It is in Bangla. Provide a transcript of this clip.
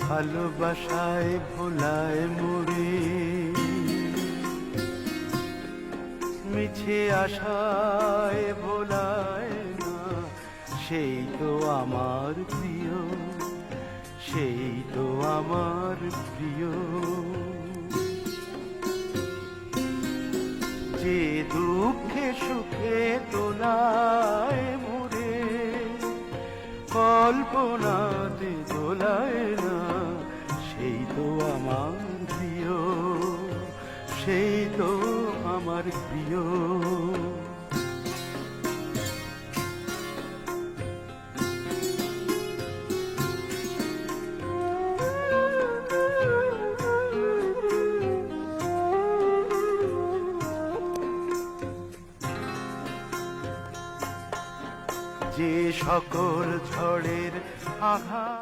ভালোবাসায় ভোলায় মোরে, মিছে আশায় ভোলায় না, সেই তো আমার প্রিয়, সেই তো আমার প্রিয়। যে দুঃখে সুখে দোলায় মোরে, কল্পনাতে দোলায় না, সেই তো আমার প্রিয়, সেই তো আমার প্রিয়। যে সকল ঝড়ের আঘাত